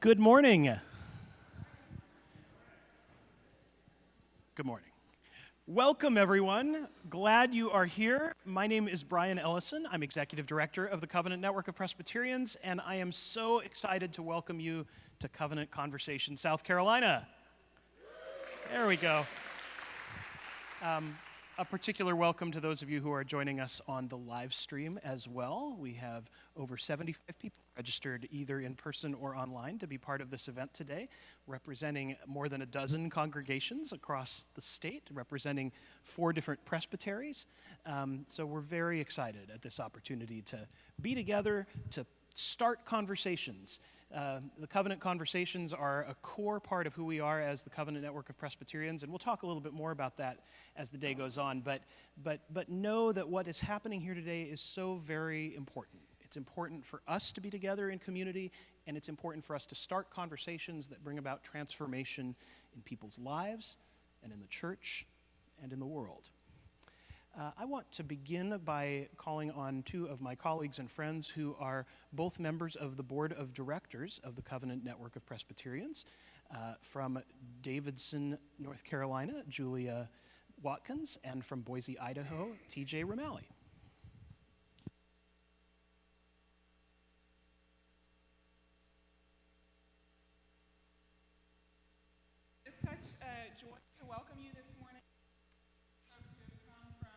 Good morning. Good morning. Welcome, everyone. Glad you are here. My name is Brian Ellison. I'm Executive Director of the Covenant Network of Presbyterians, and I am so excited to welcome you to Covenant Conversation, South Carolina. There we go. A particular welcome to those of you who are joining us on the live stream as well. We have over 75 people registered either in person or online to be part of this event today, representing more than a dozen congregations across the state, representing 4 different presbyteries. So we're very excited at this opportunity to be together, to start conversations. The Covenant Conversations are a core part of who we are as the Covenant Network of Presbyterians, and we'll talk a little bit more about that as the day goes on. But know that what is happening here today is so very important. It's important for us to be together in community, and it's important for us to start conversations that bring about transformation in people's lives, and in the church, and in the world. I want to begin by calling on 2 of my colleagues and friends who are both members of the Board of Directors of the Covenant Network of Presbyterians. From Davidson, North Carolina, Julia Watkins, and from Boise, Idaho, TJ Romali. It's such a joy to welcome you this morning. Folks who have come from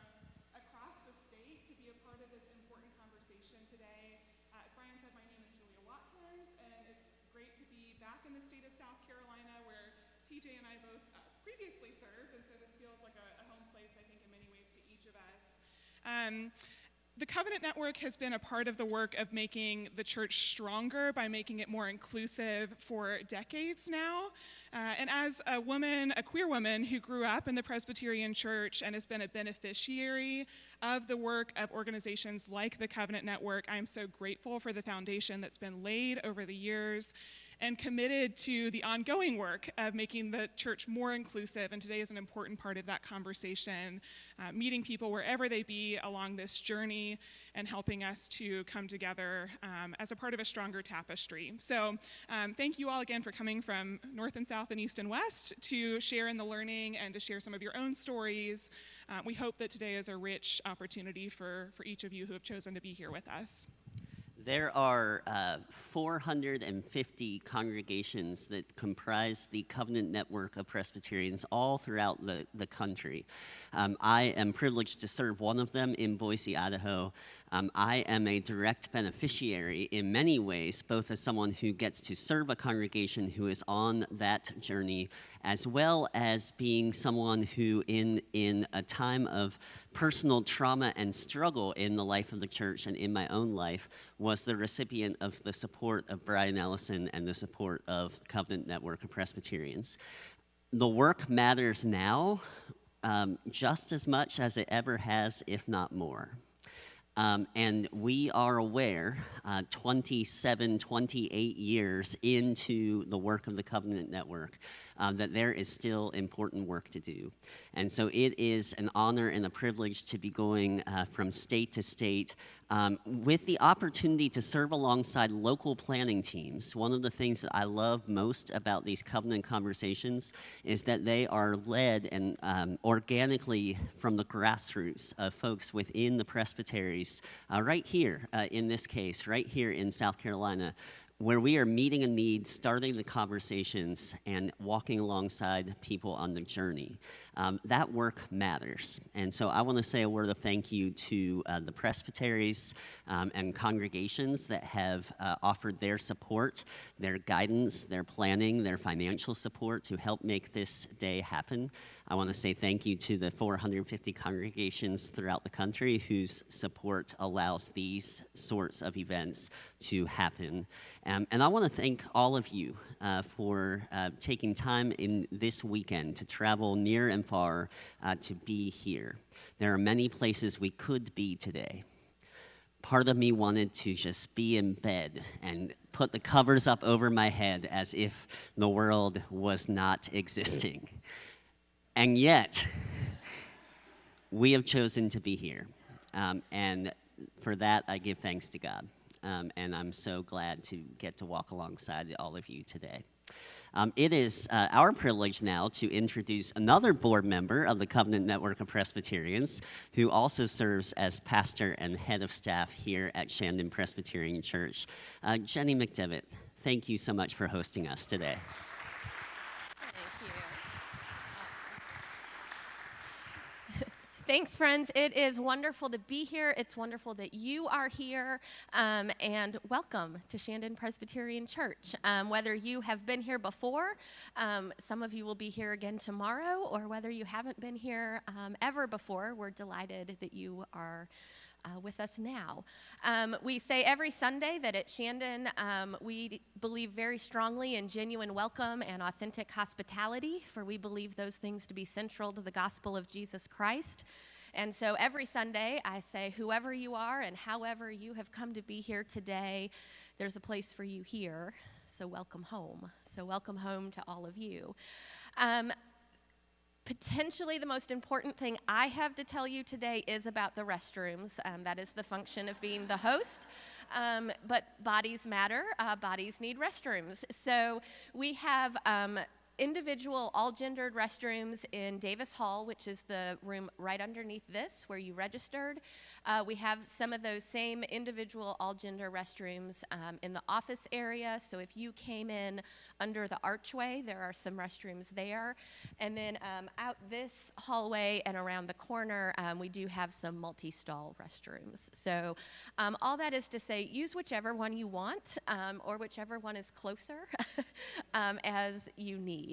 across the state to be a part of this important conversation today. As Brian said, my name is Julia Watkins, and it's great to be back in the state of South Carolina, where TJ and I both previously served, and so this feels like a home place, I think, in many ways to each of us. The Covenant Network has been a part of the work of making the church stronger by making it more inclusive for decades now. And as a queer woman who grew up in the Presbyterian Church and has been a beneficiary of the work of organizations like the Covenant Network, I am so grateful for the foundation that's been laid over the years and committed to the ongoing work of making the church more inclusive. And today is an important part of that conversation, meeting people wherever they be along this journey and helping us to come together as a part of a stronger tapestry. So thank you all again for coming from north and south and east and west to share in the learning and to share some of your own stories. We hope that today is a rich opportunity for each of you who have chosen to be here with us. There are 450 congregations that comprise the Covenant Network of Presbyterians all throughout the country. I am privileged to serve one of them in Boise, Idaho. I am a direct beneficiary in many ways, both as someone who gets to serve a congregation who is on that journey, as well as being someone who in a time of personal trauma and struggle in the life of the church and in my own life was the recipient of the support of Brian Ellison and the support of the Covenant Network of Presbyterians. The work matters now just as much as it ever has, if not more. And we are aware, 28 years into the work of the Covenant Network, that there is still important work to do. And so it is an honor and a privilege to be going from state to state with the opportunity to serve alongside local planning teams. One of the things that I love most about these Covenant Conversations is that they are led and organically from the grassroots of folks within the presbyteries, right here, in this case, right here in South Carolina, where we are meeting a need, starting the conversations, and walking alongside people on the journey. That work matters. And so I want to say a word of thank you to the presbyteries and congregations that have offered their support, their guidance, their planning, their financial support to help make this day happen. I want to say thank you to the 450 congregations throughout the country whose support allows these sorts of events to happen. And I want to thank all of you for taking time in this weekend to travel near and far to be here. There are many places we could be today. Part of me wanted to just be in bed and put the covers up over my head as if the world was not existing. And yet, we have chosen to be here. And for that, I give thanks to God. and I'm so glad to get to walk alongside all of you today. It is our privilege now to introduce another board member of the Covenant Network of Presbyterians who also serves as pastor and head of staff here at Shandon Presbyterian Church. Jenny McDevitt, thank you so much for hosting us today. Thanks, friends. It is wonderful to be here. It's wonderful that you are here, and welcome to Shandon Presbyterian Church. Whether you have been here before, some of you will be here again tomorrow, or whether you haven't been here ever before, we're delighted that you are with us now. We say every Sunday that at Shandon, we believe very strongly in genuine welcome and authentic hospitality, for we believe those things to be central to the gospel of Jesus Christ. And so every Sunday, I say, whoever you are and however you have come to be here today, there's a place for you here. So welcome home. So welcome home to all of you. Potentially the most important thing I have to tell you today is about the restrooms. That is the function of being the host. But bodies matter. Bodies need restrooms. So we have individual all-gendered restrooms in Davis Hall, which is the room right underneath this where you registered. We have some of those same individual all-gender restrooms in the office area. So if you came in under the archway, there are some restrooms there. And then out this hallway and around the corner, we do have some multi-stall restrooms. So all that is to say, use whichever one you want or whichever one is closer as you need.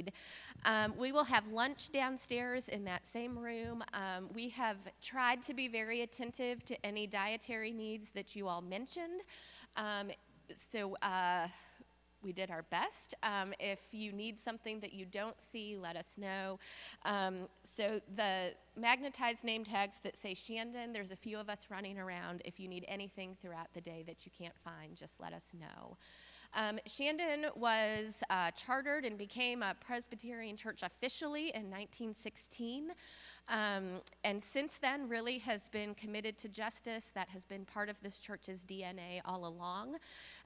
We will have lunch downstairs in that same room. We have tried to be very attentive to any dietary needs that you all mentioned. We did our best. If you need something that you don't see, let us know. So the magnetized name tags that say Shandon, there's a few of us running around. If you need anything throughout the day that you can't find, just let us know. Shandon was chartered and became a Presbyterian church officially in 1916. And since then really has been committed to justice. That has been part of this church's DNA all along.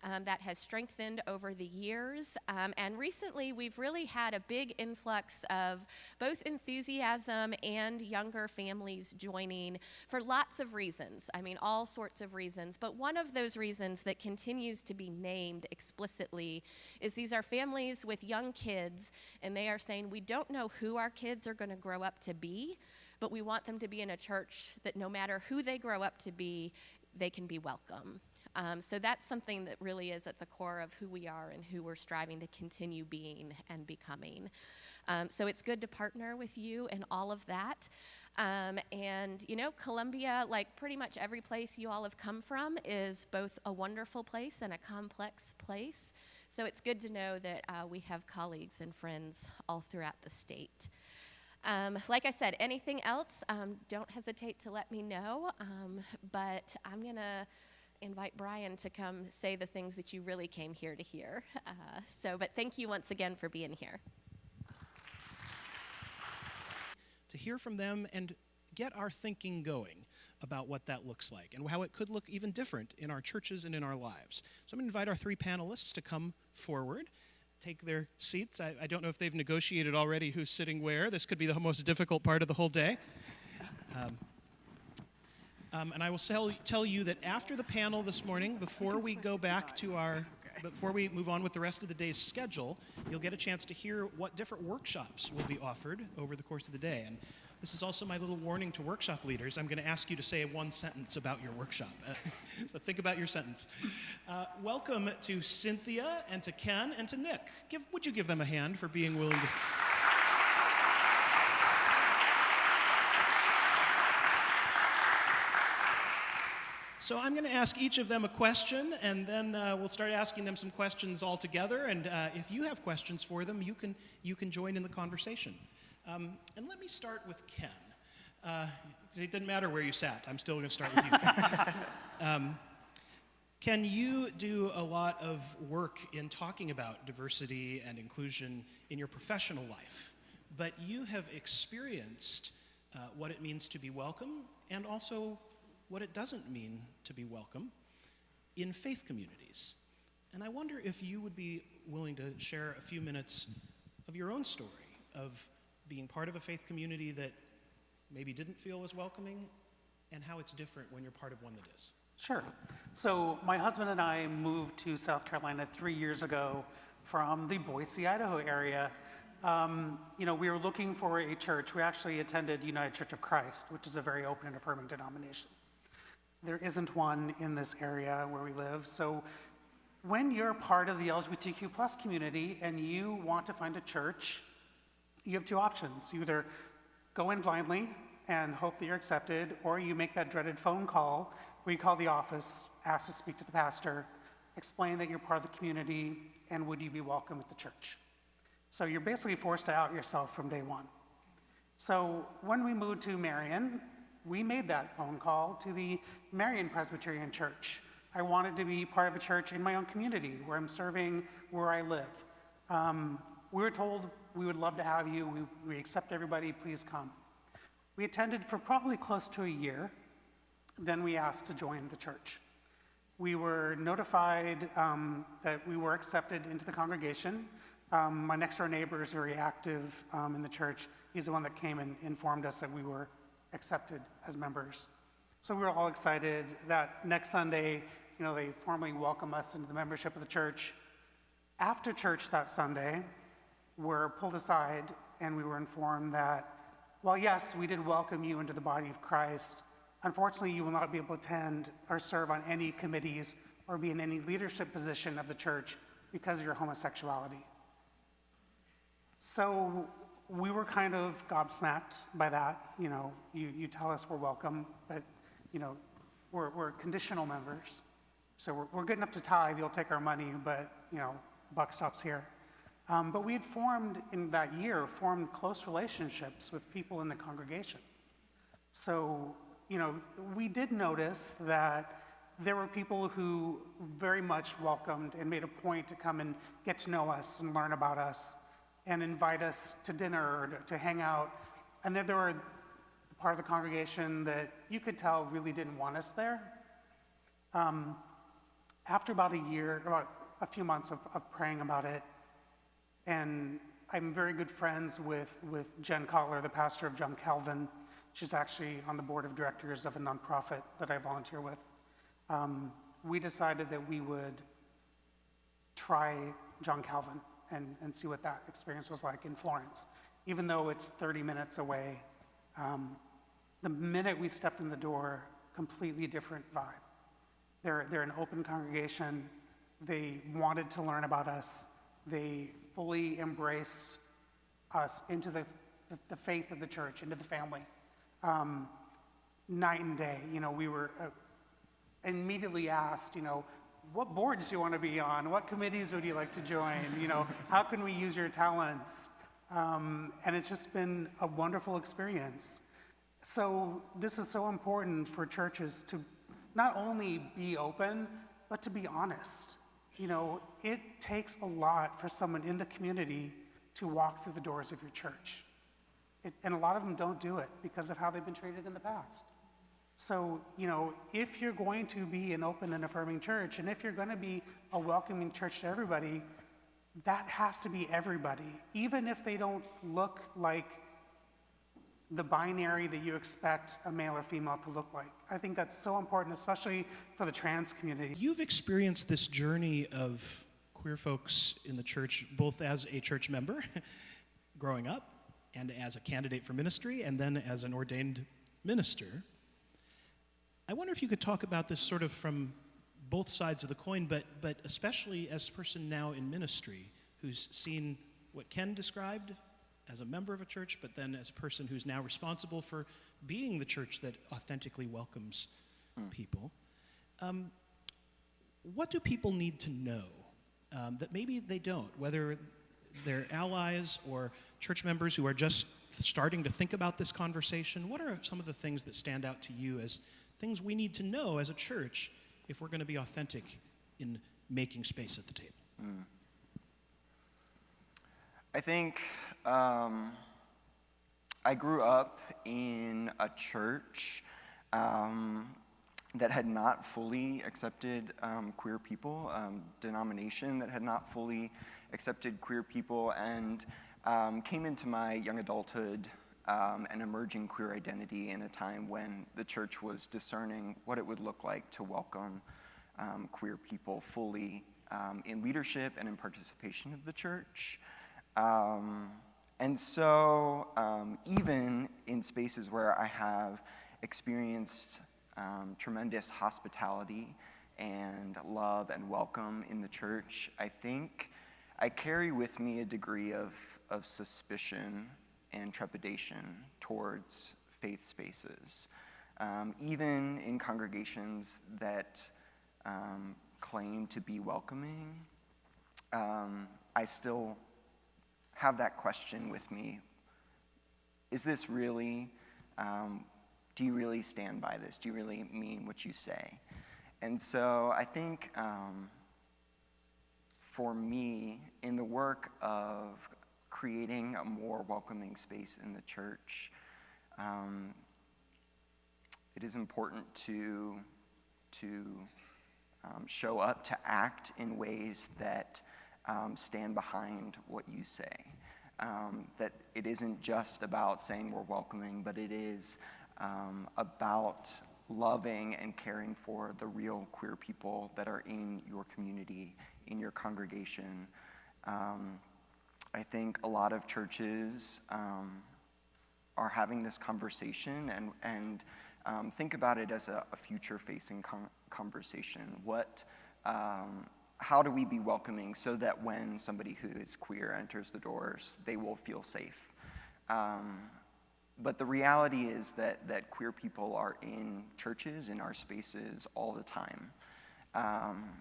That has strengthened over the years. And recently we've really had a big influx of both enthusiasm and younger families joining for lots of reasons. I mean, all sorts of reasons. But one of those reasons that continues to be named explicitly is these are families with young kids, and they are saying, we don't know who our kids are going to grow up to be, but we want them to be in a church that no matter who they grow up to be, they can be welcome. So that's something that really is at the core of who we are and who we're striving to continue being and becoming. So it's good to partner with you in all of that. And, you know, Columbia, like pretty much every place you all have come from, is both a wonderful place and a complex place. So it's good to know that we have colleagues and friends all throughout the state. Like I said, anything else, don't hesitate to let me know. But I'm going to invite Brian to come say the things that you really came here to hear. But thank you once again for being here. To hear from them and get our thinking going about what that looks like and how it could look even different in our churches and in our lives. So I'm going to invite our three panelists to come forward, take their seats. I don't know if they've negotiated already who's sitting where. This could be the most difficult part of the whole day. And I will tell you that after the panel this morning, before we go back to before we move on with the rest of the day's schedule, you'll get a chance to hear what different workshops will be offered over the course of the day. And this is also my little warning to workshop leaders. I'm going to ask you to say one sentence about your workshop. So think about your sentence. Welcome to Cynthia and to Ken and to Nick. Would you give them a hand for being willing to... So I'm going to ask each of them a question, and then we'll start asking them some questions all together. And if you have questions for them, you can join in the conversation. And let me start with Ken. It doesn't matter where you sat. I'm still going to start with you. Ken, you do a lot of work in talking about diversity and inclusion in your professional life, but you have experienced what it means to be welcome and also what it doesn't mean to be welcome. in faith communities. And I wonder if you would be willing to share a few minutes of your own story of being part of a faith community that maybe didn't feel as welcoming, and how it's different when you're part of one that is. Sure. So my husband and I moved to South Carolina 3 years ago from the Boise, Idaho area. We were looking for a church. We actually attended United Church of Christ, which is a very open and affirming denomination. There isn't one in this area where we live. So when you're part of the LGBTQ plus community and you want to find a church, you have two options. You either go in blindly and hope that you're accepted, or you make that dreaded phone call where you call the office, ask to speak to the pastor, explain that you're part of the community, and would you be welcome at the church. So you're basically forced to out yourself from day one. So when we moved to Marion, we made that phone call to the Marion Presbyterian Church. I wanted to be part of a church in my own community where I'm serving where I live. We were told we would love to have you. We accept everybody, please come. We attended for probably close to a year. Then we asked to join the church. We were notified that we were accepted into the congregation. My next door neighbor is very active in the church. He's the one that came and informed us that we were accepted as members. So we were all excited that next Sunday, they formally welcome us into the membership of the church. After church that Sunday, we're pulled aside and we were informed that, well, yes, we did welcome you into the body of Christ. Unfortunately, you will not be able to attend or serve on any committees or be in any leadership position of the church because of your homosexuality. So we were kind of gobsmacked by that. You tell us we're welcome, but we're conditional members. So we're good enough to tithe, you'll take our money, but buck stops here. But we had formed close relationships with people in the congregation. So, we did notice that there were people who very much welcomed and made a point to come and get to know us and learn about us and invite us to dinner or to hang out. And then there were part of the congregation that you could tell really didn't want us there. After about a few months of praying about it, and I'm very good friends with Jen Collar, the pastor of John Calvin. She's actually on the board of directors of a nonprofit that I volunteer with. We decided that we would try John Calvin and see what that experience was like in Florence. Even though it's 30 minutes away, the minute we stepped in the door, completely different vibe. They're an open congregation. They wanted to learn about us. They fully embraced us into the faith of the church, into the family. Night and day, we were immediately asked, what boards do you want to be on? What committees would you like to join? How can we use your talents? And it's just been a wonderful experience. So this is so important for churches to not only be open, but to be honest. It takes a lot for someone in the community to walk through the doors of your church. And a lot of them don't do it because of how they've been treated in the past. So, if you're going to be an open and affirming church, and if you're going to be a welcoming church to everybody, that has to be everybody, even if they don't look like the binary that you expect a male or female to look like. I think that's so important, especially for the trans community. You've experienced this journey of queer folks in the church, both as a church member growing up, and as a candidate for ministry, and then as an ordained minister. I wonder if you could talk about this sort of from both sides of the coin, but especially as a person now in ministry who's seen what Ken described as a member of a church, but then as a person who's now responsible for being the church that authentically welcomes people. What do people need to know that maybe they don't, whether they're allies or church members who are just starting to think about this conversation? What are some of the things that stand out to you as things we need to know as a church if we're going to be authentic in making space at the table? I think I grew up in a church that had not fully accepted queer people, denomination that had not fully accepted queer people, and came into my young adulthood and emerging queer identity in a time when the church was discerning what it would look like to welcome queer people fully in leadership and in participation of the church. And so even in spaces where I have experienced tremendous hospitality and love and welcome in the church, I think I carry with me a degree of suspicion and trepidation towards faith spaces. Even in congregations that claim to be welcoming, I still have that question with me. Is this really, do you really stand by this? Do you really mean what you say? And so I think for me, in the work of creating a more welcoming space in the church, it is important to show up, to act in ways that stand behind what you say. That it isn't just about saying we're welcoming, but it is about loving and caring for the real queer people that are in your community, in your congregation. I think a lot of churches are having this conversation and think about it as a future-facing conversation. How do we be welcoming so that when somebody who is queer enters the doors, they will feel safe? But the reality is that queer people are in churches, in our spaces, all the time.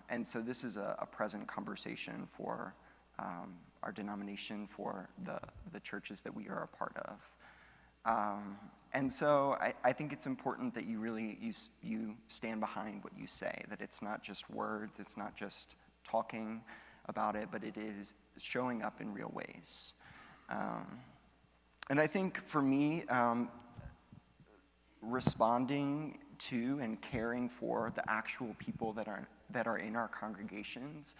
And so this is a present conversation for our denomination, for the churches that we are a part of. And so I think it's important that you really you stand behind what you say, that it's not just words, it's not just talking about it, but it is showing up in real ways. And I think for me, responding to and caring for the actual people that are in our congregations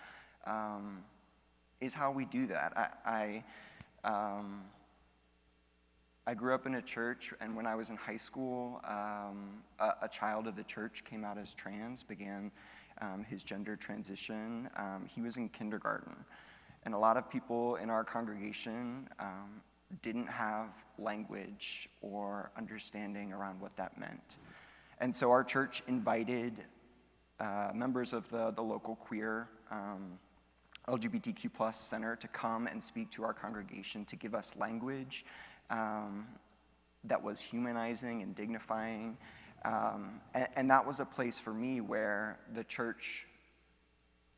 is how we do that. I grew up in a church, and when I was in high school, a child of the church came out as trans, began his gender transition. He was in kindergarten, and a lot of people in our congregation didn't have language or understanding around what that meant. And so our church invited members of the local queer LGBTQ+ center to come and speak to our congregation, to give us language that was humanizing and dignifying. And that was a place for me where the church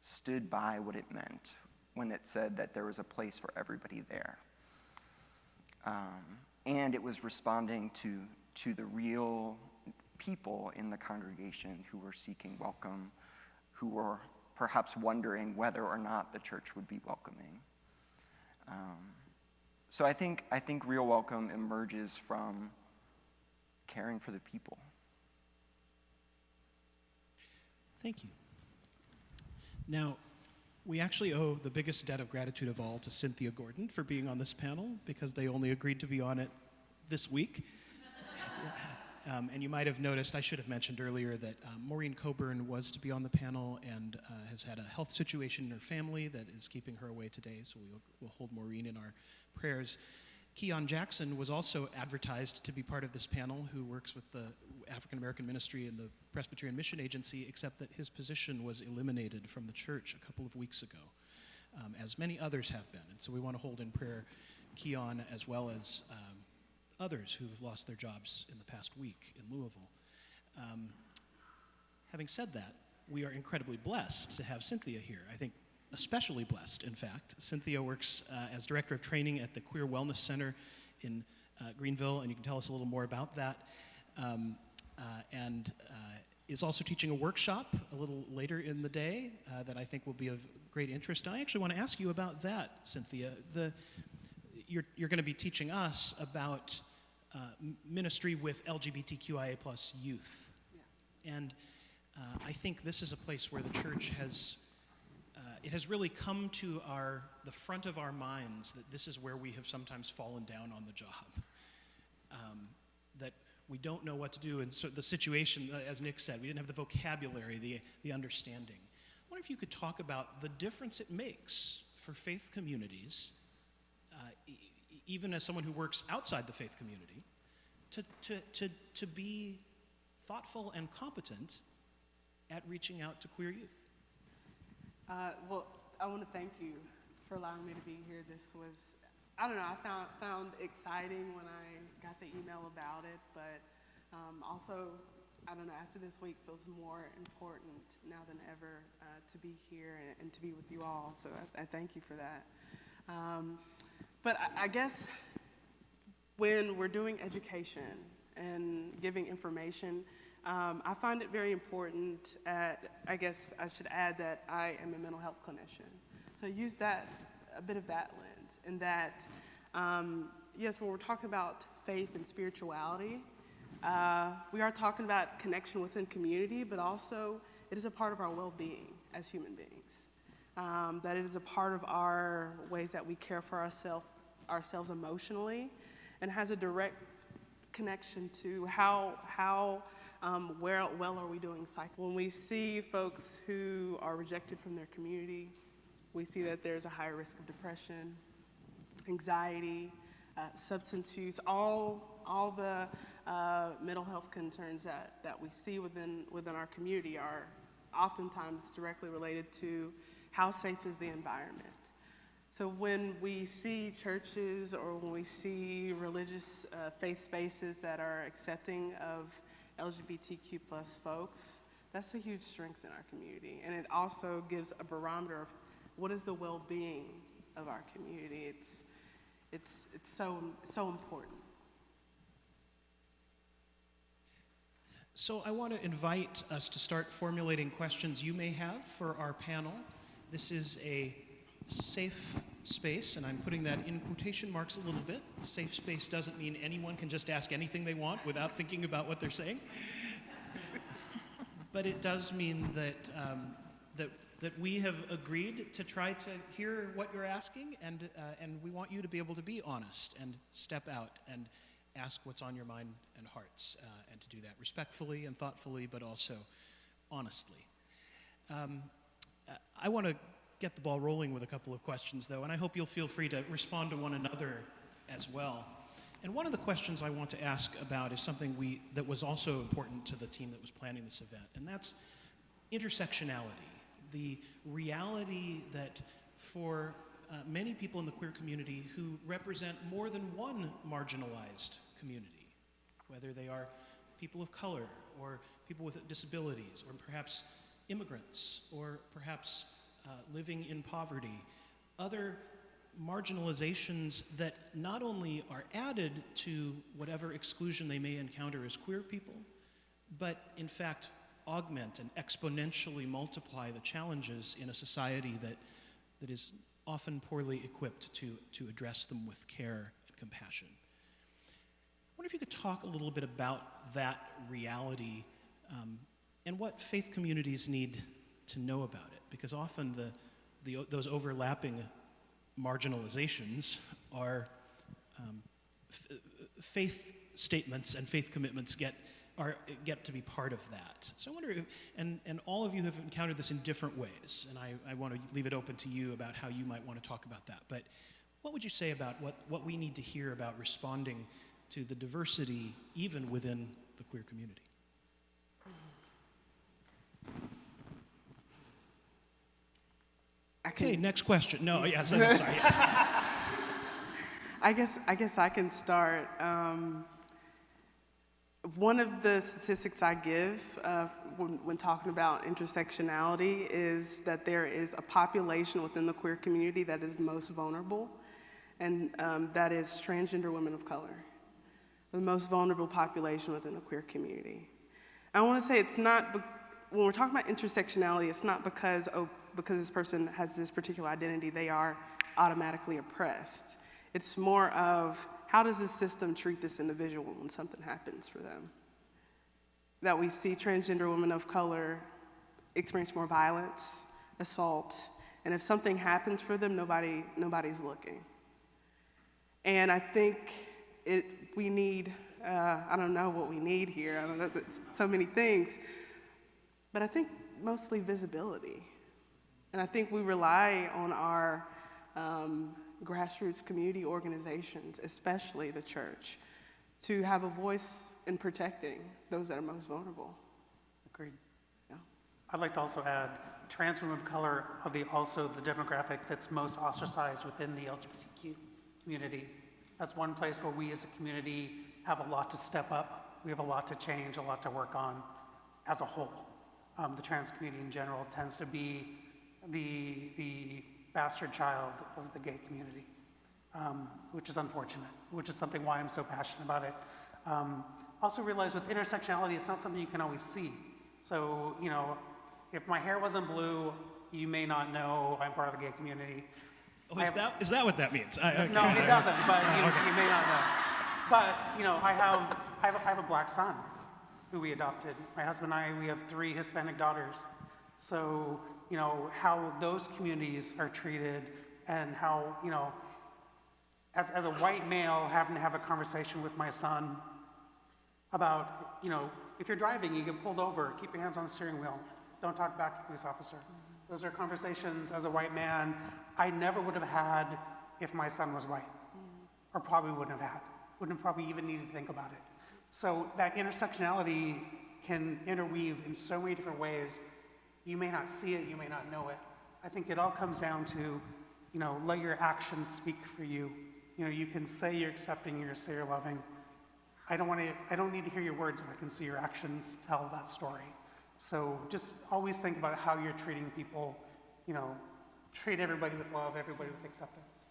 stood by what it meant when it said that there was a place for everybody there. And it was responding to the real people in the congregation who were seeking welcome, who were perhaps wondering whether or not the church would be welcoming. So I think real welcome emerges from caring for the people. Thank you. Now, we actually owe the biggest debt of gratitude of all to Cynthia Gordon for being on this panel, because they only agreed to be on it this week. And you might have noticed, I should have mentioned earlier, that Maureen Coburn was to be on the panel and has had a health situation in her family that is keeping her away today, so we'll hold Maureen in our prayers. Keon Jackson was also advertised to be part of this panel, who works with the African American ministry in the Presbyterian Mission Agency, except that his position was eliminated from the church a couple of weeks ago, as many others have been. And so we want to hold in prayer Keon, as well as others who've lost their jobs in the past week in Louisville. Having said that, we are incredibly blessed to have Cynthia here. I think especially blessed, in fact. Cynthia works as Director of Training at the Queer Wellness Center in Greenville, and you can tell us a little more about that. And is also teaching a workshop a little later in the day that I think will be of great interest. And I actually want to ask you about that, Cynthia. You're going to be teaching us about ministry with LGBTQIA+ youth. Yeah. And I think this is a place where the church has it has really come to the front of our minds that this is where we have sometimes fallen down on the job. That we don't know what to do, and so the situation, as Nick said, we didn't have the vocabulary, the understanding. I wonder if you could talk about the difference it makes for faith communities, even as someone who works outside the faith community, to be thoughtful and competent at reaching out to queer youth. Well, I want to thank you for allowing me to be here. This was, I don't know, I found exciting when I got the email about it, but also, I don't know, after this week feels more important now than ever to be here and to be with you all, so I thank you for that. But I guess when we're doing education and giving information, I find it very important I guess I should add that I am a mental health clinician. So use a bit of that lens, in that, yes, when we're talking about faith and spirituality, we are talking about connection within community, but also it is a part of our well-being as human beings. That it is a part of our ways that we care for ourselves emotionally, and has a direct connection to how well are we doing cycle. When we see folks who are rejected from their community, we see that there's a higher risk of depression, anxiety, substance use, all the mental health concerns that we see within our community are oftentimes directly related to how safe is the environment. So when we see churches or when we see religious faith spaces that are accepting of LGBTQ plus folks, that's a huge strength in our community. And it also gives a barometer of what is the well-being of our community. It's so important. So I want to invite us to start formulating questions you may have for our panel. This is a safe space, and I'm putting that in quotation marks a little bit. Safe space doesn't mean anyone can just ask anything they want without thinking about what they're saying. But it does mean that we have agreed to try to hear what you're asking, and we want you to be able to be honest and step out and ask what's on your mind and hearts, and to do that respectfully and thoughtfully, but also honestly. I want to get the ball rolling with a couple of questions, though, and I hope you'll feel free to respond to one another as well. And one of the questions I want to ask about is something that was also important to the team that was planning this event, and that's intersectionality, the reality that for many people in the queer community who represent more than one marginalized community, whether they are people of color or people with disabilities or perhaps immigrants or perhaps living in poverty, other marginalizations that not only are added to whatever exclusion they may encounter as queer people, but in fact augment and exponentially multiply the challenges in a society that is often poorly equipped to address them with care and compassion. I wonder if you could talk a little bit about that reality and what faith communities need to know about it, because often those overlapping marginalizations are faith statements and faith commitments get to be part of that. So I wonder if, and all of you have encountered this in different ways, and I want to leave it open to you about how you might want to talk about that. But what would you say about what we need to hear about responding to the diversity even within the queer community? Okay, next question. No, yes, I'm sorry. Yes. I guess I can start. One of the statistics I give when talking about intersectionality is that there is a population within the queer community that is most vulnerable, and that is transgender women of color, the most vulnerable population within the queer community. I want to say it's not, when we're talking about intersectionality, it's not because this person has this particular identity, they are automatically oppressed. It's more of, how does the system treat this individual when something happens for them? that we see transgender women of color experience more violence, assault, and if something happens for them, nobody's looking. And I think we need, I don't know what we need here, I don't know, so many things, but I think mostly visibility. And I think we rely on our grassroots community organizations, especially the church, to have a voice in protecting those that are most vulnerable. Agreed. Yeah. I'd like to also add, trans women of color are also the demographic that's most ostracized within the LGBTQ community. That's one place where we as a community have a lot to step up. We have a lot to change, a lot to work on as a whole. The trans community in general tends to be the bastard child of the gay community, which is unfortunate, which is something why I'm so passionate about it. Also realize with intersectionality, it's not something you can always see. So, you know, if my hair wasn't blue, you may not know I'm part of the gay community. Oh, is that what that means? Okay. No, it doesn't, but you may not know. But, you know, I have a black son who we adopted. My husband and I, we have 3 Hispanic daughters. So, you know, how those communities are treated and how, you know, as a white male having to have a conversation with my son about, you know, if you're driving, you get pulled over, keep your hands on the steering wheel. Don't talk back to the police officer. Those are conversations as a white man I never would have had if my son was white, or probably wouldn't have had. Wouldn't have probably even needed to think about it. So that intersectionality can interweave in so many different ways. You may not see it, you may not know it. I think it all comes down to, you know, let your actions speak for you. You know, you can say you're accepting, you can say you're loving. I don't need to hear your words if I can see your actions tell that story. So just always think about how you're treating people, you know, treat everybody with love, everybody with acceptance.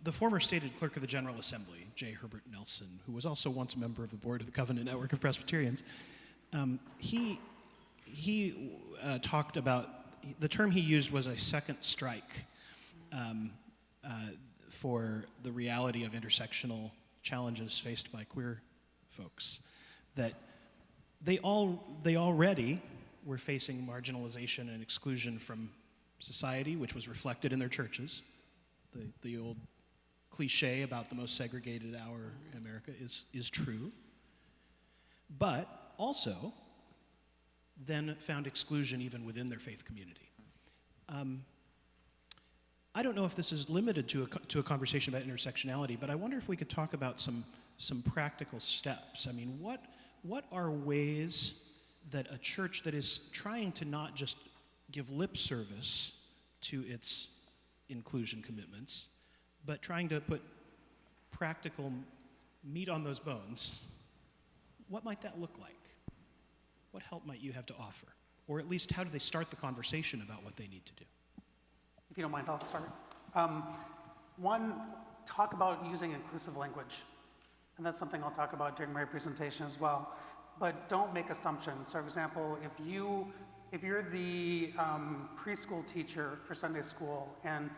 The former stated clerk of the General Assembly, J. Herbert Nelson, who was also once a member of the board of the Covenant Network of Presbyterians, he talked about, the term he used was a second strike for the reality of intersectional challenges faced by queer folks, that they already were facing marginalization and exclusion from society, which was reflected in their churches. The old cliche about the most segregated hour in America is true, but also then found exclusion even within their faith community. I don't know if this is limited to a conversation about intersectionality, but I wonder if we could talk about some practical steps. I mean, what are ways that a church that is trying to not just give lip service to its inclusion commitments, but trying to put practical meat on those bones, what might that look like? What help might you have to offer? Or at least how do they start the conversation about what they need to do? If you don't mind, I'll start. One, talk about using inclusive language. And that's something I'll talk about during my presentation as well. But don't make assumptions. So for example, if you're the preschool teacher for Sunday school and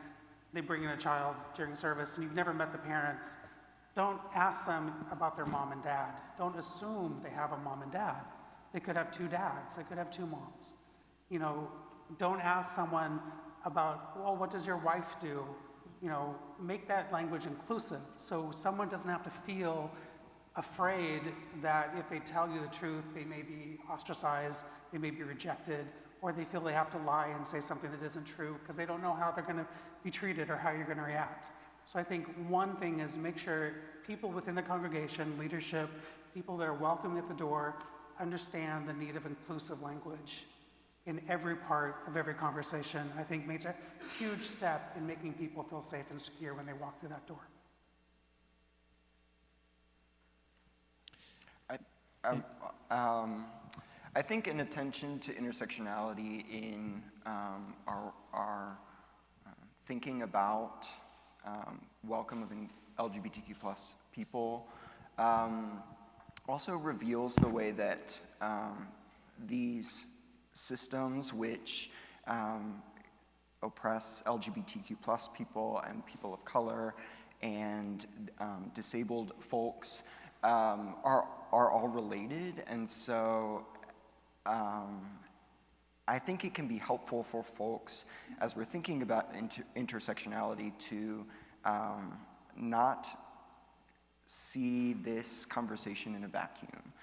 they bring in a child during service and you've never met the parents, don't ask them about their mom and dad. Don't assume they have a mom and dad. They could have 2 dads, they could have 2 moms. You know, don't ask someone about, well, what does your wife do? You know, make that language inclusive so someone doesn't have to feel afraid that if they tell you the truth, they may be ostracized, they may be rejected, or they feel they have to lie and say something that isn't true because they don't know how they're going to be treated or how you're going to react. So I think one thing is make sure people within the congregation, leadership, people that are welcoming at the door, understand the need of inclusive language in every part of every conversation. I think makes a huge step in making people feel safe and secure when they walk through that door. I think an attention to intersectionality in our thinking about welcome of LGBTQ plus people also reveals the way that these systems which oppress LGBTQ plus people and people of color and disabled folks are all related, and so I think it can be helpful for folks as we're thinking about intersectionality to not see this conversation in a vacuum,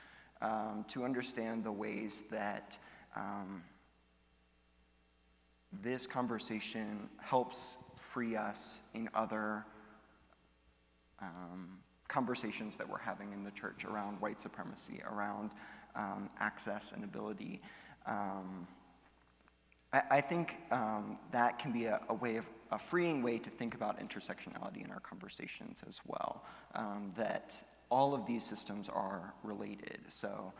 to understand the ways that this conversation helps free us in other conversations that we're having in the church around white supremacy, around access and ability. I think that can be a freeing way to think about intersectionality in our conversations as well, that all of these systems are related. So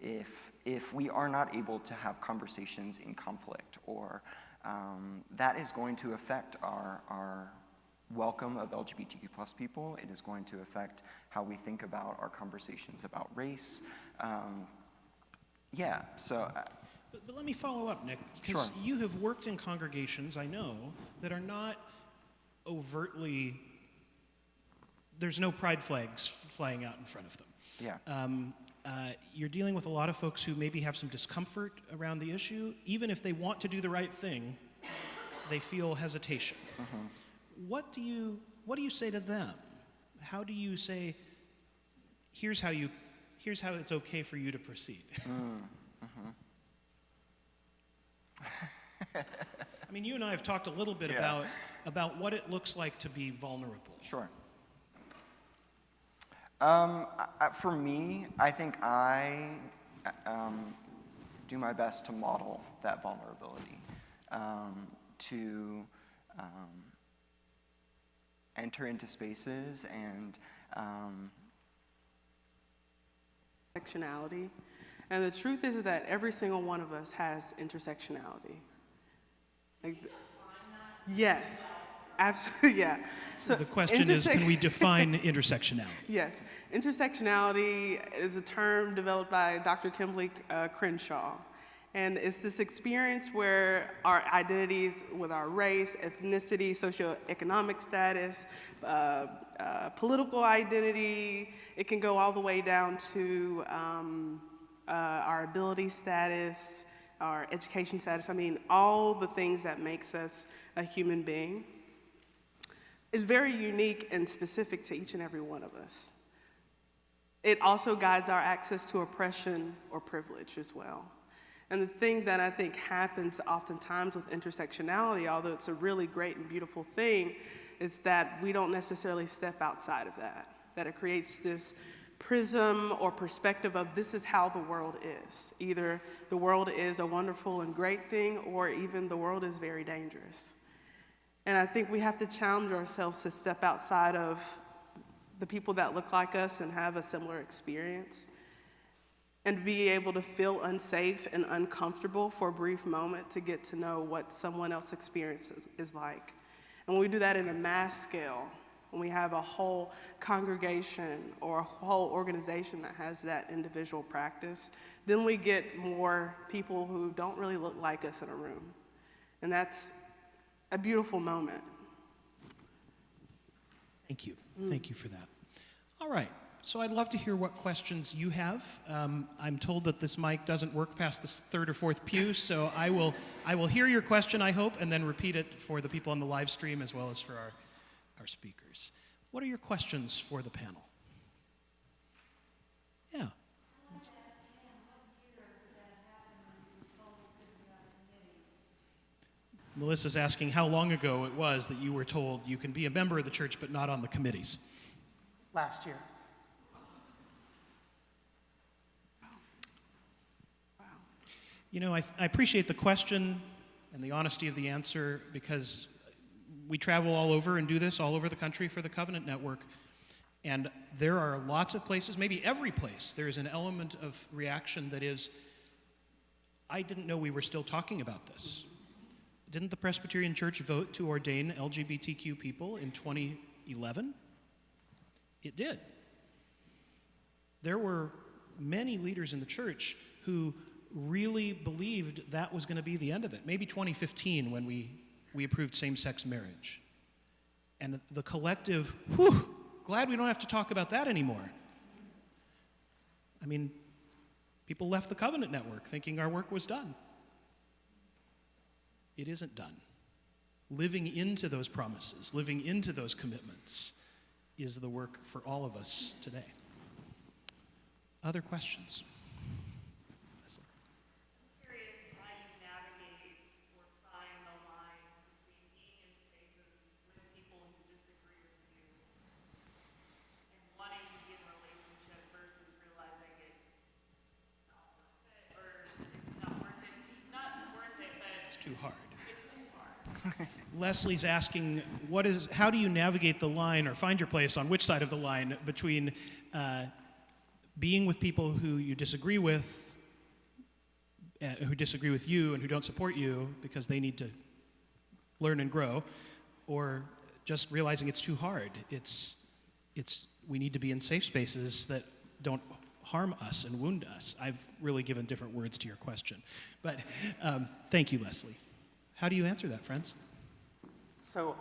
if we are not able to have conversations in conflict, or that is going to affect our welcome of LGBTQ plus people. It is going to affect how we think about our conversations about race. But let me follow up, Nick, because Sure. you have worked in congregations, I know, that are not overtly, there's no pride flags flying out in front of them. Yeah. You're dealing with a lot of folks who maybe have some discomfort around the issue. Even if they want to do the right thing, they feel hesitation. Mm-hmm. What do you say to them? How do you say, here's how it's okay for you to proceed? Mm-hmm. I mean, you and I have talked a little bit about what it looks like to be vulnerable. Sure. For me, I think I do my best to model that vulnerability, to enter into spaces and Intersectionality. And the truth is that every single one of us has intersectionality. Yes, absolutely, yeah. So the question is, can we define intersectionality? Yes, intersectionality is a term developed by Dr. Kimberly Crenshaw. And it's this experience where our identities with our race, ethnicity, socioeconomic status, political identity, it can go all the way down to our ability status, our education status. I mean, all the things that makes us a human being is very unique and specific to each and every one of us. It also guides our access to oppression or privilege as well. And the thing that I think happens oftentimes with intersectionality, although it's a really great and beautiful thing, is that we don't necessarily step outside of that it creates this prism or perspective of this is how the world is. Either the world is a wonderful and great thing, or even the world is very dangerous. And I think we have to challenge ourselves to step outside of the people that look like us and have a similar experience, and be able to feel unsafe and uncomfortable for a brief moment to get to know what someone else's experience is like. And when we do that in a mass scale, when we have a whole congregation or a whole organization that has that individual practice, then we get more people who don't really look like us in a room. And that's a beautiful moment. Thank you. Thank you for that. All right. So I'd love to hear what questions you have. I'm told that this mic doesn't work past the third or fourth pew, so I will hear your question, I hope, and then repeat it for the people on the live stream as well as for our speakers. What are your questions for the panel? Yeah. Melissa's asking how long ago it was that you were told you can be a member of the church but not on the committees. Last year. You know, I appreciate the question and the honesty of the answer, because we travel all over and do this all over the country for the Covenant Network. And there are lots of places, maybe every place, there is an element of reaction that is, I didn't know we were still talking about this. Didn't the Presbyterian Church vote to ordain LGBTQ people in 2011? It did. There were many leaders in the church who really believed that was going to be the end of it. Maybe 2015 when we approved same-sex marriage. And the collective, whew, glad we don't have to talk about that anymore. I mean, people left the Covenant Network thinking our work was done. It isn't done. Living into those promises, living into those commitments is the work for all of us today. Other questions? Leslie. Curious how you navigate or find the line between being in spaces with people who disagree with you and wanting to be in a relationship versus realizing it's not worth it, or it's not worth it, not worth it, but It's too hard. it's too hard. Leslie's asking, how do you navigate the line or find your place on which side of the line between being with people who you disagree with, who disagree with you and who don't support you because they need to learn and grow, or just realizing it's too hard. We need to be in safe spaces that don't harm us and wound us. I've really given different words to your question. But thank you, Leslie. How do you answer that, friends? So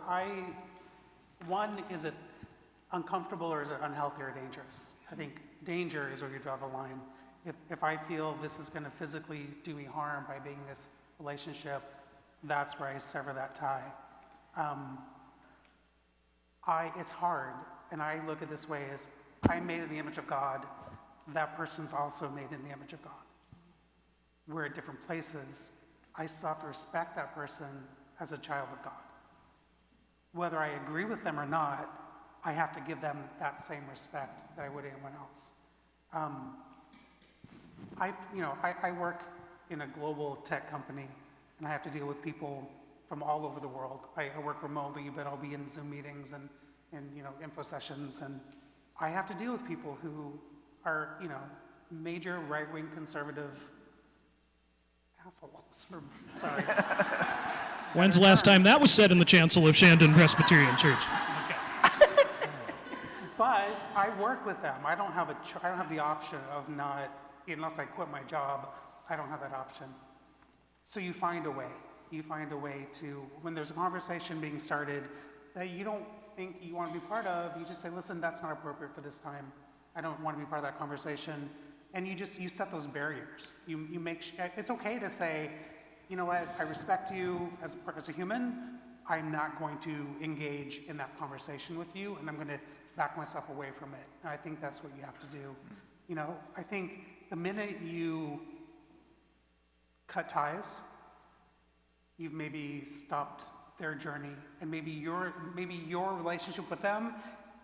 one, is it uncomfortable or is it unhealthy or dangerous? I think danger is where you draw the line. If I feel this is going to physically do me harm by being in this relationship, that's where I sever that tie. It's hard, and I look at it this way as I'm made in the image of God. That person's also made in the image of God. We're at different places. I still have to respect that person as a child of God. Whether I agree with them or not, I have to give them that same respect that I would anyone else. I work in a global tech company, and I have to deal with people from all over the world. I work remotely, but I'll be in Zoom meetings and info sessions, and I have to deal with people who are, major right-wing conservative assholes. Sorry. When's the last time that was said in the chancel of Shandon Presbyterian Church? Okay. But I work with them. I don't have the option of not, unless I quit my job, I don't have that option. So you find a way. You find a way to, when there's a conversation being started that you don't think you want to be part of, you just say, listen, that's not appropriate for this time. I don't want to be part of that conversation. And you set those barriers. You make, it's okay to say, you know what, I respect you as a human. I'm not going to engage in that conversation with you, and I'm going to back myself away from it. And I think that's what you have to do. I think the minute you cut ties, you've maybe stopped their journey, and maybe your relationship with them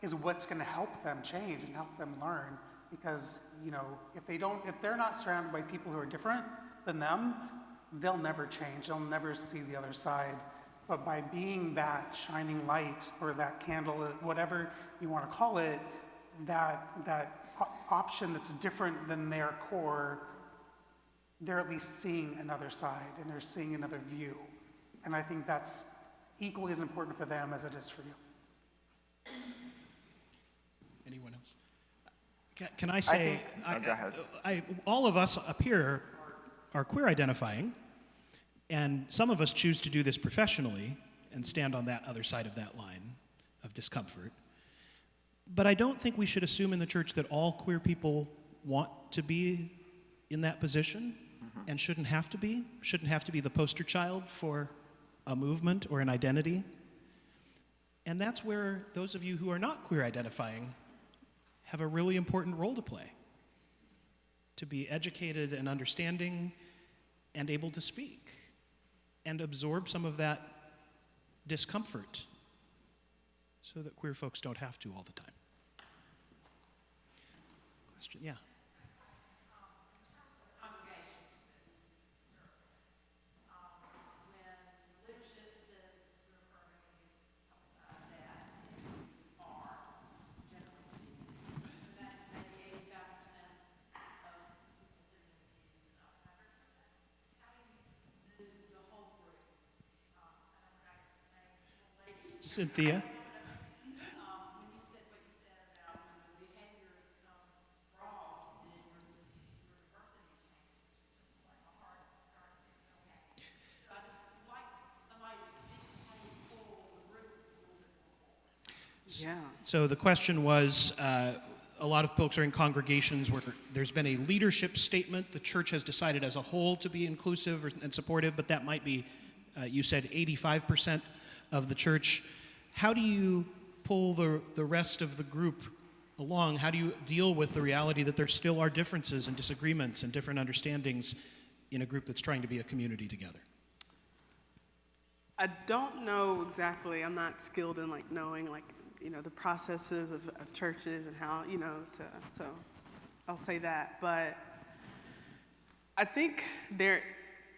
is what's going to help them change and help them learn. Because if they're not surrounded by people who are different than them, they'll never change. They'll never see the other side. But by being that shining light or that candle, whatever you want to call it, that option that's different than their core, they're at least seeing another side and they're seeing another view. And I think that's equally as important for them as it is for you. Anyone else? Can I say, go ahead. all of us up here are queer identifying, and some of us choose to do this professionally and stand on that other side of that line of discomfort. But I don't think we should assume in the church that all queer people want to be in that position and shouldn't have to be the poster child for a movement or an identity. And that's where those of you who are not queer identifying have a really important role to play, to be educated and understanding and able to speak and absorb some of that discomfort so that queer folks don't have to all the time. Question, yeah. Cynthia. Yeah. So the question was, a lot of folks are in congregations where there's been a leadership statement. The church has decided as a whole to be inclusive and supportive, but that might be, you said 85% of the church. How do you pull the rest of the group along? How do you deal with the reality that there still are differences and disagreements and different understandings in a group that's trying to be a community together? I don't know exactly. I'm not skilled in knowing the processes of churches and how, so I'll say that. But I think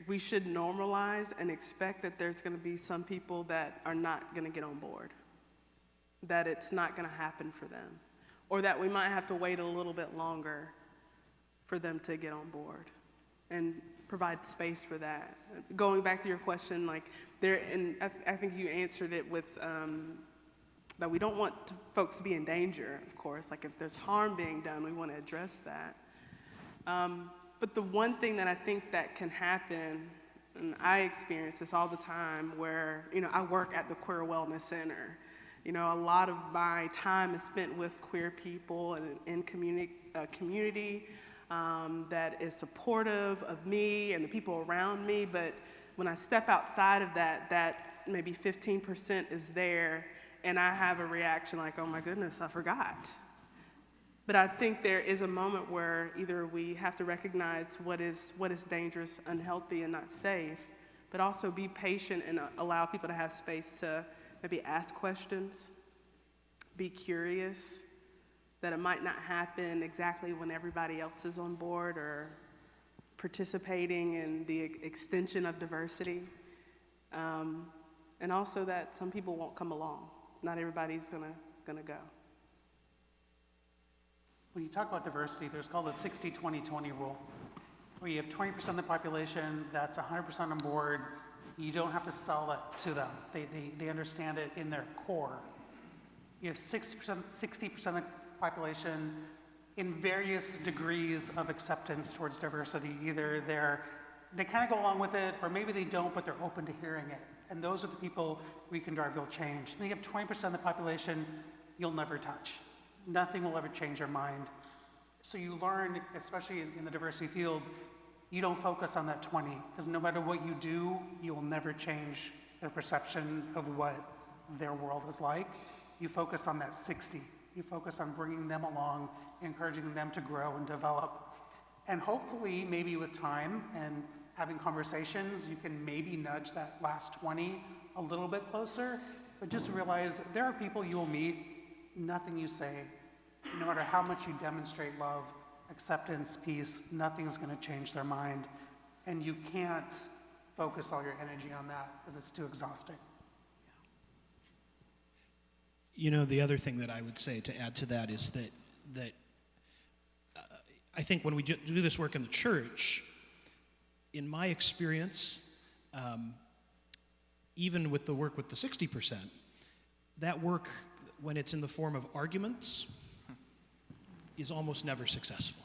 we should normalize and expect that there's going to be some people that are not going to get on board, that it's not going to happen for them, or that we might have to wait a little bit longer for them to get on board and provide space for that. Going back to your question, and I think you answered it with that we don't want folks to be in danger, of course. If there's harm being done, we want to address that. But the one thing that I think that can happen, and I experience this all the time, where I work at the Queer Wellness Center. A lot of my time is spent with queer people and in community that is supportive of me and the people around me. But when I step outside of that maybe 15% is there, and I have a reaction like, oh my goodness, I forgot. But I think there is a moment where either we have to recognize what is dangerous, unhealthy, and not safe, but also be patient and allow people to have space to maybe ask questions, be curious, that it might not happen exactly when everybody else is on board or participating in the extension of diversity. And also that some people won't come along. Not everybody's gonna go. When you talk about diversity, there's called the 60-20-20 rule, where you have 20% of the population that's 100% on board. You don't have to sell it to them. They understand it in their core. You have 60% of the population in various degrees of acceptance towards diversity. Either they kind of go along with it, or maybe they don't, but they're open to hearing it. And those are the people we can drive real change. Then you have 20% of the population you'll never touch. Nothing will ever change your mind. So you learn, especially in the diversity field, you don't focus on that 20, because no matter what you do, you will never change their perception of what their world is like. You focus on that 60. You focus on bringing them along, encouraging them to grow and develop. And hopefully, maybe with time and having conversations, you can maybe nudge that last 20 a little bit closer, but just realize there are people you will meet, nothing you say, no matter how much you demonstrate love, acceptance, peace, nothing's going to change their mind. And you can't focus all your energy on that because it's too exhausting. The other thing that I would say to add to that is that I think when we do this work in the church, in my experience, even with the work with the 60%, that work, when it's in the form of arguments, is almost never successful.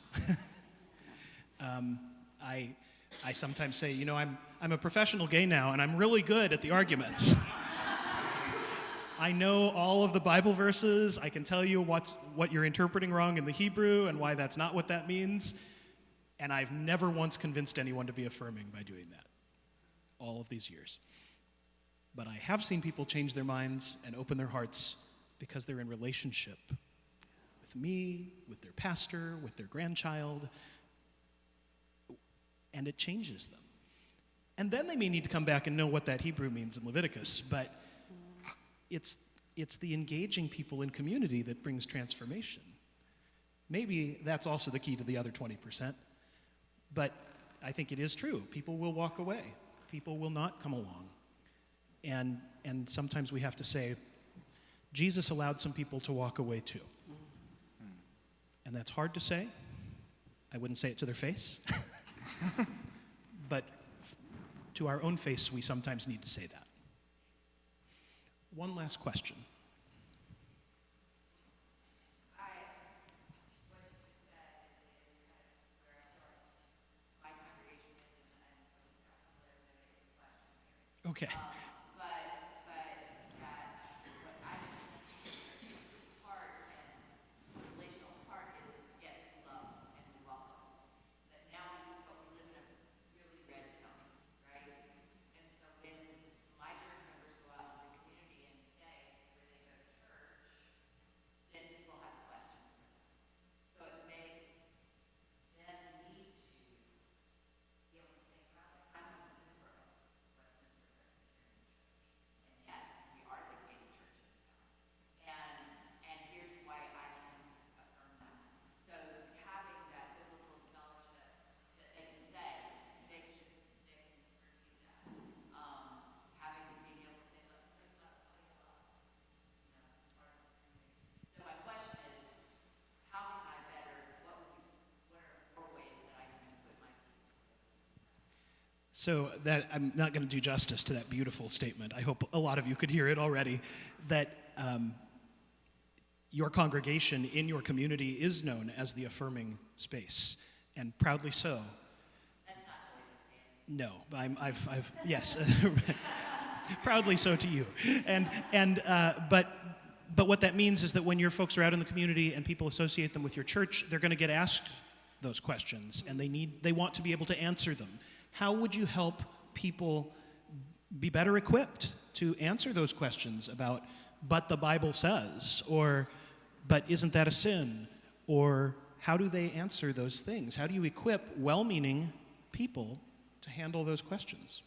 I sometimes say, I'm a professional gay now, and I'm really good at the arguments. I know all of the Bible verses. I can tell you what you're interpreting wrong in the Hebrew and why that's not what that means. And I've never once convinced anyone to be affirming by doing that, all of these years. But I have seen people change their minds and open their hearts because they're in relationship with me, with their pastor, with their grandchild, and it changes them. And then they may need to come back and know what that Hebrew means in Leviticus, but it's the engaging people in community that brings transformation. Maybe that's also the key to the other 20%, but I think it is true. People will walk away. People will not come along. And sometimes we have to say, Jesus allowed some people to walk away too. And that's hard to say. I wouldn't say it to their face. But to our own face, we sometimes need to say that. One last question. Okay. So that I'm not going to do justice to that beautiful statement. I hope a lot of you could hear it already, that your congregation in your community is known as the affirming space, and proudly so. That's not what you're saying. No, I've yes, proudly so to you. But what that means is that when your folks are out in the community and people associate them with your church, they're going to get asked those questions, and they want to be able to answer them. How would you help people be better equipped to answer those questions about, but the Bible says, or, but isn't that a sin? Or how do they answer those things? How do you equip well-meaning people to handle those questions?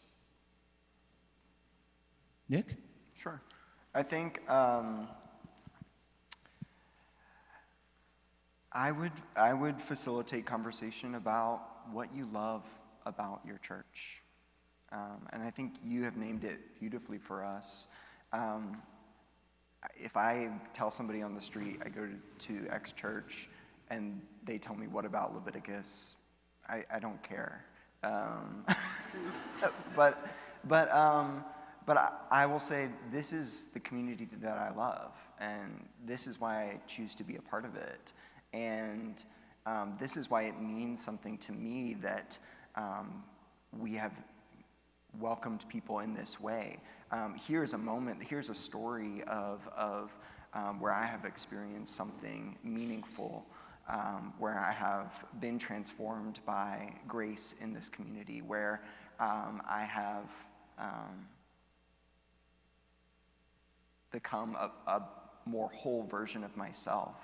Nick? Sure. I think I would facilitate conversation about what you love about your church. And I think you have named it beautifully for us. If I tell somebody on the street I go to X church and they tell me, what about Leviticus? I don't care. But I will say this is the community that I love, and this is why I choose to be a part of it. And this is why it means something to me that we have welcomed people in this way. Here's a moment, here's a story of where I have experienced something meaningful, where I have been transformed by grace in this community, where I have become a more whole version of myself.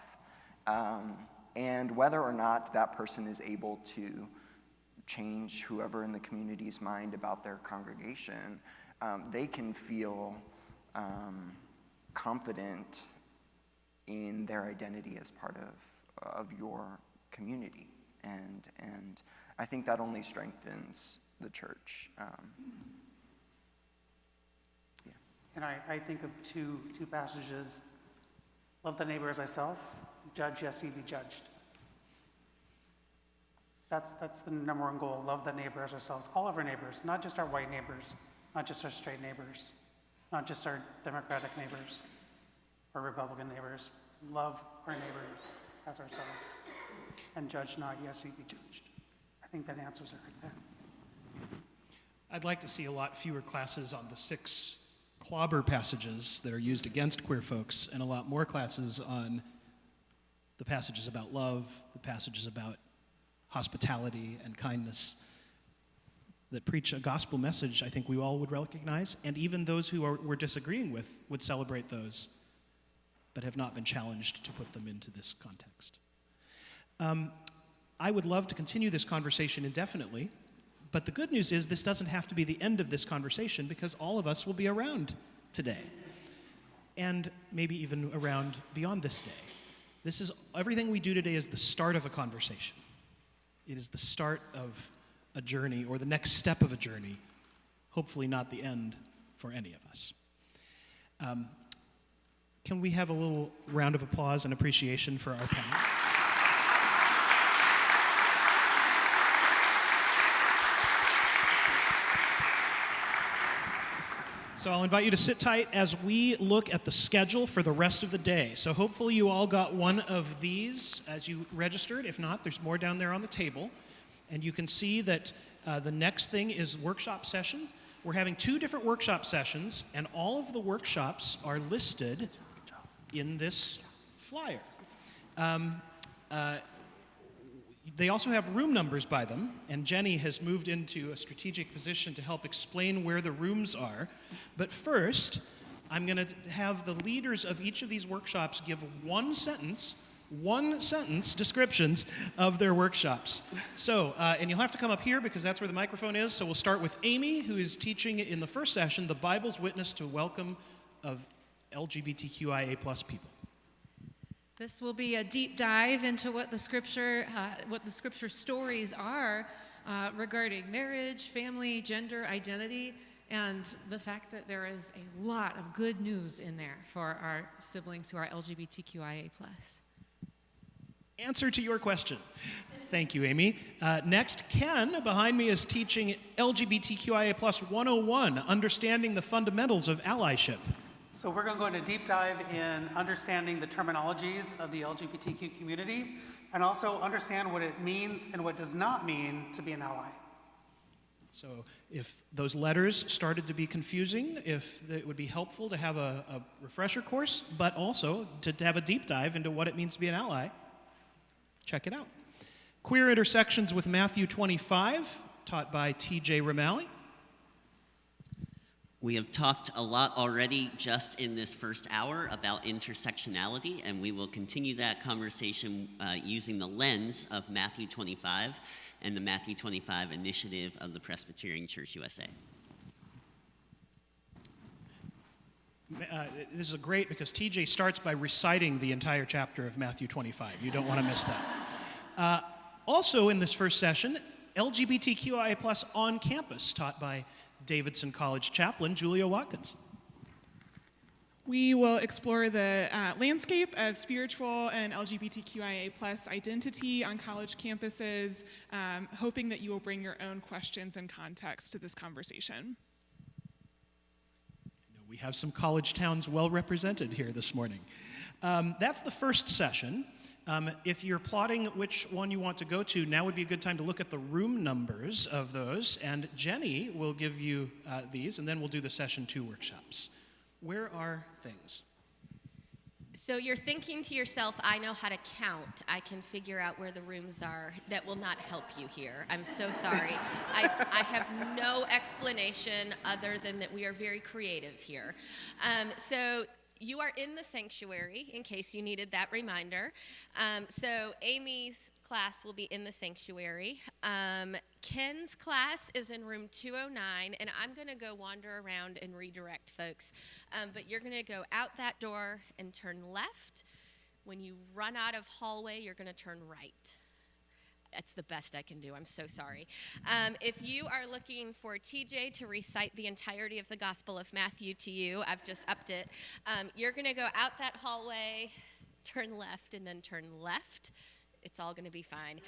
And whether or not that person is able to change whoever in the community's mind about their congregation, they can feel confident in their identity as part of your community. And I think that only strengthens the church. Yeah. And I think of two passages. Love the neighbor as thyself, judge, yes, ye be judged. That's the number one goal. Love the neighbor as ourselves. All of our neighbors, not just our white neighbors, not just our straight neighbors, not just our Democratic neighbors or Republican neighbors. Love our neighbors as ourselves. And judge not, yes, ye be judged. I think that answers it right there. I'd like to see a lot fewer classes on the 6 clobber passages that are used against queer folks, and a lot more classes on the passages about love, the passages about hospitality and kindness that preach a gospel message I think we all would recognize, and even those who we're disagreeing with would celebrate those, but have not been challenged to put them into this context. I would love to continue this conversation indefinitely, but the good news is this doesn't have to be the end of this conversation, because all of us will be around today, and maybe even around beyond this day. Everything we do today is the start of a conversation. It is the start of a journey, or the next step of a journey, hopefully not the end for any of us. Can we have a little round of applause and appreciation for our panel? So I'll invite you to sit tight as we look at the schedule for the rest of the day. So hopefully you all got one of these as you registered. If not, there's more down there on the table. And you can see that the next thing is workshop sessions. We're having 2 different workshop sessions, and all of the workshops are listed in this flyer. They also have room numbers by them, and Jenny has moved into a strategic position to help explain where the rooms are. But first, I'm going to have the leaders of each of these workshops give one sentence descriptions of their workshops. So, and you'll have to come up here because that's where the microphone is. So we'll start with Amy, who is teaching in the first session, The Bible's Witness to Welcome of LGBTQIA+ people. This will be a deep dive into what the scripture stories are regarding marriage, family, gender, identity, and the fact that there is a lot of good news in there for our siblings who are LGBTQIA+. answer to your question. Thank you, Amy. Next, Ken, behind me, is teaching LGBTQIA plus 101, Understanding the Fundamentals of Allyship. So we're going to go into a deep dive in understanding the terminologies of the LGBTQ community and also understand what it means and what does not mean to be an ally. So if those letters started to be confusing, if it would be helpful to have a refresher course, but also to have a deep dive into what it means to be an ally, check it out. Queer Intersections with Matthew 25, taught by T.J. Romali. We have talked a lot already just in this first hour about intersectionality, and we will continue that conversation using the lens of Matthew 25 and the Matthew 25 initiative of the Presbyterian Church USA. This is great because TJ starts by reciting the entire chapter of Matthew 25. You don't want to miss that. Also in this first session, LGBTQIA plus on campus, taught by Davidson College chaplain Julia Watkins. We will explore the landscape of spiritual and LGBTQIA plus identity on college campuses, hoping that you will bring your own questions and context to this conversation. We have some college towns well represented here this morning. That's the first session. If you're plotting which one you want to go to, now would be a good time to look at the room numbers of those, and Jenny will give you these, and then we'll do the session 2 workshops. Where are things? So you're thinking to yourself, I know how to count. I can figure out where the rooms are. That will not help you here. I'm so sorry. I have no explanation other than that we are very creative here. So you are in the sanctuary, in case you needed that reminder. So Amy's class will be in the sanctuary. Ken's class is in room 209, and I'm going to go wander around and redirect folks. But you're going to go out that door and turn left. When you run out of hallway, you're going to turn right. That's the best I can do. I'm so sorry. If you are looking for TJ to recite the entirety of the Gospel of Matthew to you, I've just upped it. You're going to go out that hallway, turn left, and then turn left. It's all going to be fine.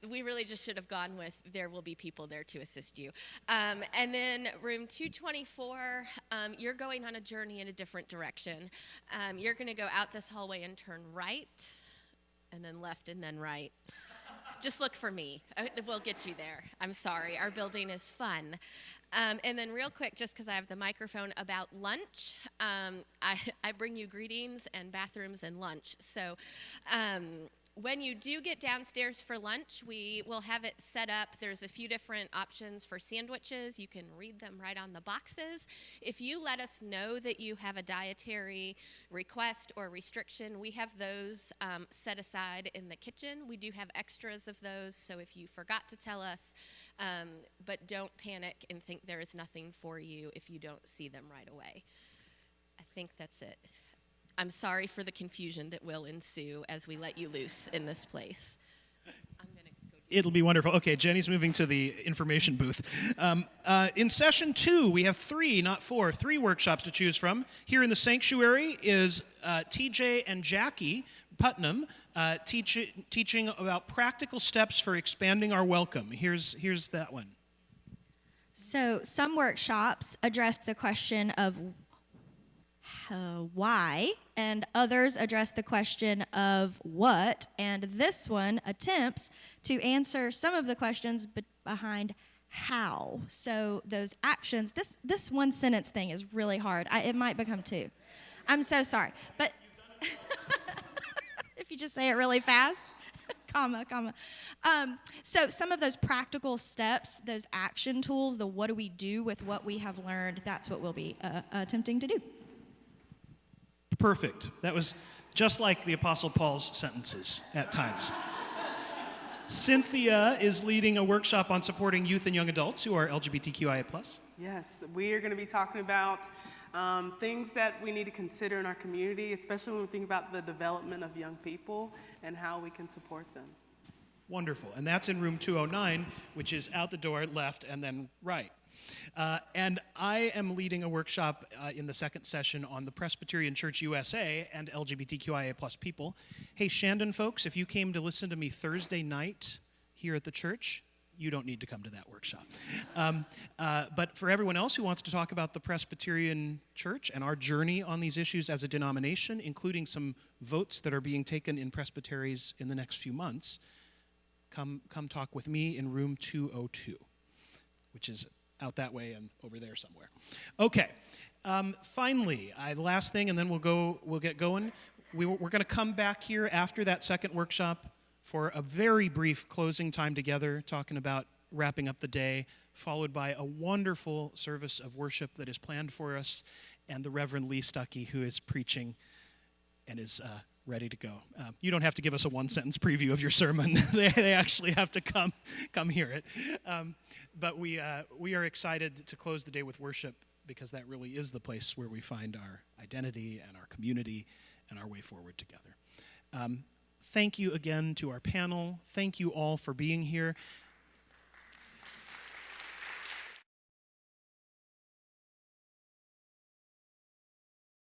We really just should have gone with there will be people there to assist you. And then room 224, you're going on a journey in a different direction. You're going to go out this hallway and turn right, and then left, and then right. Just look for me. We'll get you there. I'm sorry. Our building is fun. And then real quick, just because I have the microphone, about lunch. I bring you greetings and bathrooms and lunch. So when you do get downstairs for lunch, we will have it set up. There's a few different options for sandwiches. You can read them right on the boxes. If you let us know that you have a dietary request or restriction, we have those set aside in the kitchen. We do have extras of those, so if you forgot to tell us, but don't panic and think there is nothing for you if you don't see them right away. I think that's it. I'm sorry for the confusion that will ensue as we let you loose in this place. It'll be wonderful. Okay, Jenny's moving to the information booth. In session 2, we have 3, not 4, 3 workshops to choose from. Here in the sanctuary is TJ and Jackie Putnam teaching about practical steps for expanding our welcome. Here's that one. So some workshops address the question of why, and others address the question of what, and this one attempts to answer some of the questions behind how. So those actions, this one sentence thing is really hard. It might become 2. I'm so sorry, but if you just say it really fast, comma. So some of those practical steps, those action tools, the what do we do with what we have learned, that's what we'll be attempting to do. Perfect. That was just like the Apostle Paul's sentences at times. Cynthia is leading a workshop on supporting youth and young adults who are LGBTQIA+. Yes, we are going to be talking about things that we need to consider in our community, especially when we think about the development of young people and how we can support them. Wonderful. And that's in room 209, which is out the door, left, and then right. And I am leading a workshop in the second session on the Presbyterian Church USA and LGBTQIA plus people. Hey, Shandon folks, if you came to listen to me Thursday night here at the church, you don't need to come to that workshop. But for everyone else who wants to talk about the Presbyterian Church and our journey on these issues as a denomination, including some votes that are being taken in presbyteries in the next few months, come talk with me in room 202, which is out that way and over there somewhere. Okay, finally, last thing, and then we'll get going. We're going to come back here after that second workshop for a very brief closing time together, talking about wrapping up the day, followed by a wonderful service of worship that is planned for us, and the Reverend Lee Stuckey, who is preaching and is ready to go. You don't have to give us a one-sentence preview of your sermon. they actually have to come hear it. But we are excited to close the day with worship, because that really is the place where we find our identity and our community and our way forward together. Thank you again to our panel. Thank you all for being here.